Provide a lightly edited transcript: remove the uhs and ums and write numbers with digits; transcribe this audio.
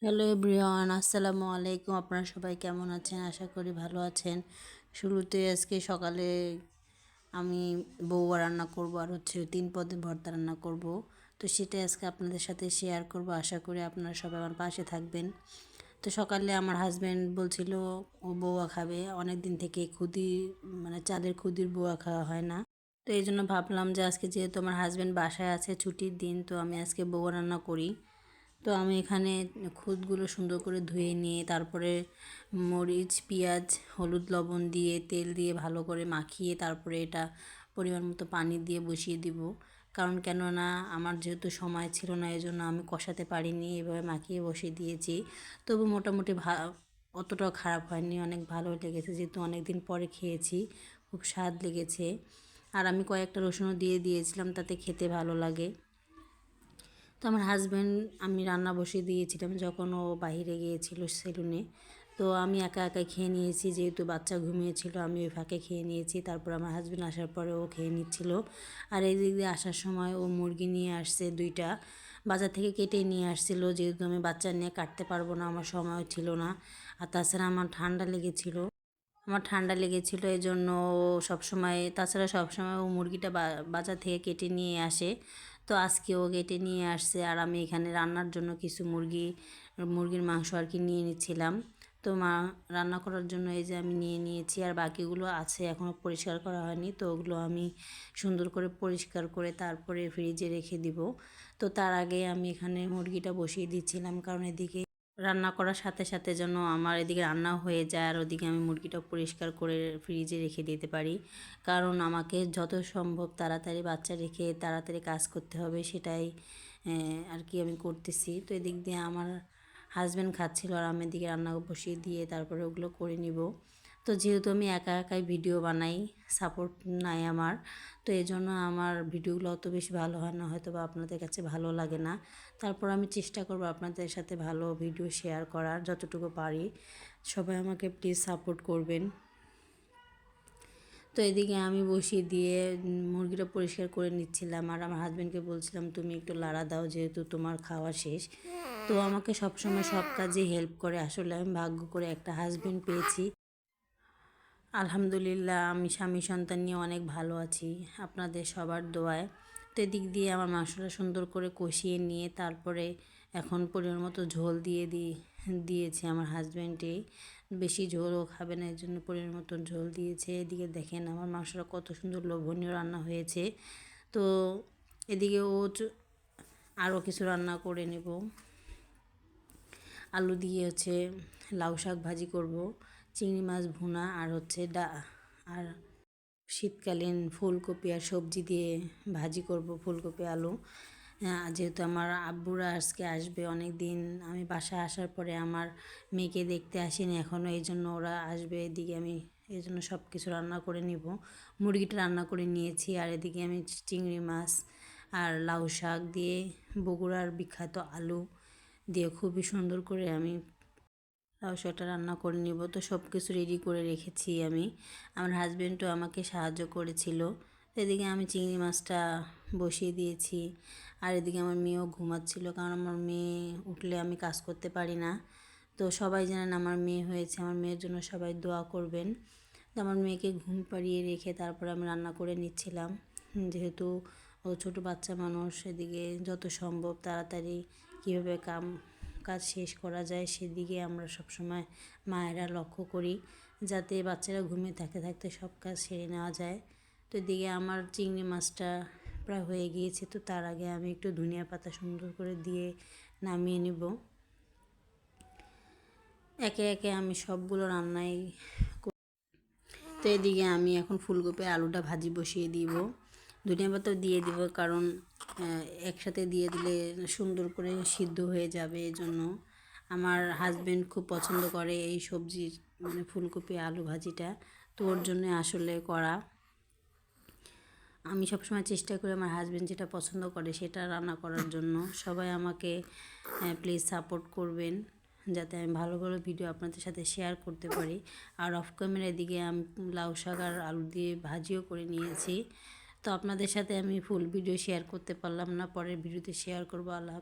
Hello everyone, আসসালামু আলাইকুম। আপনারা সবাই কেমন আছেন? আশা করি ভালো আছেন। শুরুতে আজকে সকালে আমি বউয়া রান্না করব আর হচ্ছে 3 পদের ভর্তা রান্না করব। তো সেটাই আজকে আপনাদের সাথে শেয়ার করব। আশা করি আপনারা সবাই আমার পাশে থাকবেন। তো সকালে আমার হাজব্যান্ড বলছিল ও বউয়া খাবে। অনেক দিন থেকে চালের খুদির বউয়া খাওয়া হয় না। তো এই জন্য ভাবলাম যে আজকে যেহেতু আমার হাজব্যান্ড বাসায় আছে, ছুটির দিন, তো আমি আজকে বউয়া রান্না করি। তো আমি এখানে খুদগুলো সুন্দর করে ধুয়ে নিয়ে তারপরে মরিচ, পেঁয়াজ, হলুদ, লবণ দিয়ে তেল দিয়ে ভালো করে মাখিয়ে তারপরে এটা পরিমাণ মতো পানি দিয়ে বসিয়ে দিব। কারণ কেননা আমার যেহেতু সময় ছিল না, এই জন্য আমি কষাতে পারিনি, এভাবে মাখিয়ে বসিয়ে দিয়েছি। তবু মোটামুটি অতটাও খারাপ হয়নি, অনেক ভালো লেগেছে, যেহেতু অনেক দিন পরে খেয়েছি, খুব স্বাদ লেগেছে। আর আমি কয়েকটা রসুনও দিয়ে দিয়েছিলাম, তাতে খেতে ভালো লাগে। তো আমার হাজব্যান্ড, আমি রান্না বসিয়ে দিয়েছিলাম যখন ও বাইরে গিয়েছিল সেলুনে। তো আমি একা একাই খেয়ে নিয়েছি, যেহেতু বাচ্চা ঘুমিয়েছিল আমি ওই ফাঁকে খেয়ে নিয়েছি। তারপর আমার হাজব্যান্ড আসার পরে ও খেয়ে নিচ্ছিল। আর এই দিক দিয়ে আসার সময় ও মুরগি নিয়ে আসছে 2টা, বাজার থেকে কেটে নিয়ে আসছিল, যেহেতু আমি বাচ্চা নিয়ে কাটতে পারবো না, আমার সময় ছিল না। আর তাছাড়া আমার ঠান্ডা লেগেছিল এই জন্য ও সবসময়, তাছাড়া সবসময় ও মুরগিটা বাজার থেকে কেটে নিয়ে আসে। তো আজকে ও কেটে নিয়ে আসছে, আর আমি এখানে রান্নার জন্য কিছু মুরগির মাংস আর কি নিয়ে নিচ্ছিলাম। তো রান্না করার জন্য এই যে আমি নিয়ে নিয়েছি, আর বাকিগুলো আছে এখনও পরিষ্কার করা হয়নি, তো ওগুলো আমি সুন্দর করে পরিষ্কার করে তারপরে ফ্রিজে রেখে দিব। তো তার আগে আমি এখানে মুরগিটা বসিয়ে দিচ্ছিলাম, কারণ এদিকে রান্না করার সাথে সাথে যেন আমার এদিকে রান্নাও হয়ে যায়, আর ওদিকে আমি মুরগিটা পরিষ্কার করে ফ্রিজে রেখে দিতে পারি। কারণ আমাকে যত সম্ভব তাড়াতাড়ি বাচ্চা রেখে তাড়াতাড়ি কাজ করতে হবে, সেটাই আর কি আমি করতেছি। তো এদিক দিয়ে আমার হাজব্যান্ড খাচ্ছিল, আর আমি এদিকে রান্না বসিয়ে দিয়ে তারপরে ওগুলো করে নিব। তো যেহেতু আমি একা একাই ভিডিও বানাই, সাপোর্ট নাই আমার, তো এই জন্য আমার ভিডিওগুলো অত বেশি ভালো হয় না, হয়তো বা আপনাদের কাছে ভালো লাগে না। তারপর আমি চেষ্টা করব আপনাদের সাথে ভালো ভিডিও শেয়ার করার যতটুকু পারি। সবাই আমাকে প্লিজ সাপোর্ট করবেন। তো এদিকে আমি বসিয়ে দিয়ে মুরগিটা পরিষ্কার করে নিচ্ছিলাম, আর আমার হাজব্যান্ডকে বলছিলাম তুমি একটু লাড়া দাও, যেহেতু তোমার খাওয়া শেষ। তো আমাকে সবসময় সব কাজে হেল্প করে। আসলে আমি ভাগ্য করে একটা হাজব্যান্ড পেয়েছি। আলহামদুলিল্লাহ, আমি স্বামী সন্তান নিয়ে অনেক ভালো আছি আপনাদের সবার দোয়ায়। তো এদিক দিয়ে আমার মাংসটা সুন্দর করে কষিয়ে নিয়ে তারপরে এখন পরিমাণ মতো ঝোল দিয়েছে আমার হাজব্যান্ডে। বেশি ঝোলও খাবে না, এর জন্য পরিমাণ মতো ঝোল দিয়েছে। এদিকে দেখেন আমার মাংসটা কত সুন্দর লোভনীয় রান্না হয়েছে। তো এদিকে আরও কিছু রান্না করে নেব। আলু দিয়ে হচ্ছে লাউ শাক ভাজি করব, চিংড়ি মাছ ভুনা, আর হচ্ছে আর শীতকালীন ফুলকপি আর সবজি দিয়ে ভাজি করব, ফুলকপি আলু। যেহেতু আমার আব্বুরা আজকে আসবে, অনেক দিন আমি বাসায় আসার পরে আমার মেয়েকে দেখতে আসিনি এখনও, এই জন্য ওরা আসবে। এদিকে আমি এই জন্য সব কিছু রান্না করে নিব। মুরগিটা রান্না করে নিয়েছি, আর এদিকে আমি চিংড়ি মাছ আর লাউ শাক দিয়ে, বগুড়ার বিখ্যাত আলু দিয়ে খুবই সুন্দর করে আমি লাউ শাকটা রান্না করে নিব। তো সব কিছু রেডি করে রেখেছি আমি। আমার হাজব্যান্ডও আমাকে সাহায্য করেছিল। এদিকে আমি চিংড়ি মাছটা বসিয়ে দিয়েছি, আর এদিকে আমার মেয়েও ঘুমাচ্ছিল, কারণ আমার মেয়ে উঠলে আমি কাজ করতে পারি না। তো সবাই জানেন আমার মেয়ে হয়েছে, আমার মেয়ের জন্য সবাই দোয়া করবেন। তো আমার মেয়েকে ঘুম পাড়িয়ে রেখে তারপর আমি রান্না করে নিচ্ছিলাম, যেহেতু ও ছোটো বাচ্চা মানুষ। এদিকে যত সম্ভব তাড়াতাড়ি কীভাবে কাজ শেষ করা যায় সেদিকে আমরা সবসময় মায়েরা লক্ষ্য করি, যাতে বাচ্চারা ঘুমিয়ে থাকতে থাকতে সব কাজ সেরে নেওয়া যায়। তো এদিকে আমার চিংড়ি মাছটা প্রায় হয়ে গিয়েছে, তো তার আগে আমি একটু ধনিয়া পাতা সুন্দর করে দিয়ে নামিয়ে নিব। একে একে আমি সবগুলো রান্নাই। তো এদিকে আমি এখন ফুলকপি আলুটা ভাজি বসিয়ে দিব, ধনিয়া পাতাও দিয়ে দিব, কারণ একসাথে দিয়ে দিলে সুন্দর করে সিদ্ধ হয়ে যাবে। এই জন্য আমার হাজব্যান্ড খুব পছন্দ করে এই সবজি, ফুলকপি আলু ভাজিটা, তো ওর জন্য আসলে করা। আমি সবসময় চেষ্টা করি আমার হাজব্যান্ড যেটা পছন্দ করে সেটা রান্না করার জন্য। সবাই আমাকে প্লিজ সাপোর্ট করবেন, যাতে আমি ভালো ভালো ভিডিও আপনাদের সাথে শেয়ার করতে পারি। আর অফ ক্যামেরার দিকে আমি লাউ শাক আর আলু দিয়ে ভাজিও করে নিয়েছি। তো আপনাদের সাথে আমি ফুল ভিডিও শেয়ার করতে পারলাম না, পরের ভিডিওতে শেয়ার করবো। আল্লাহ।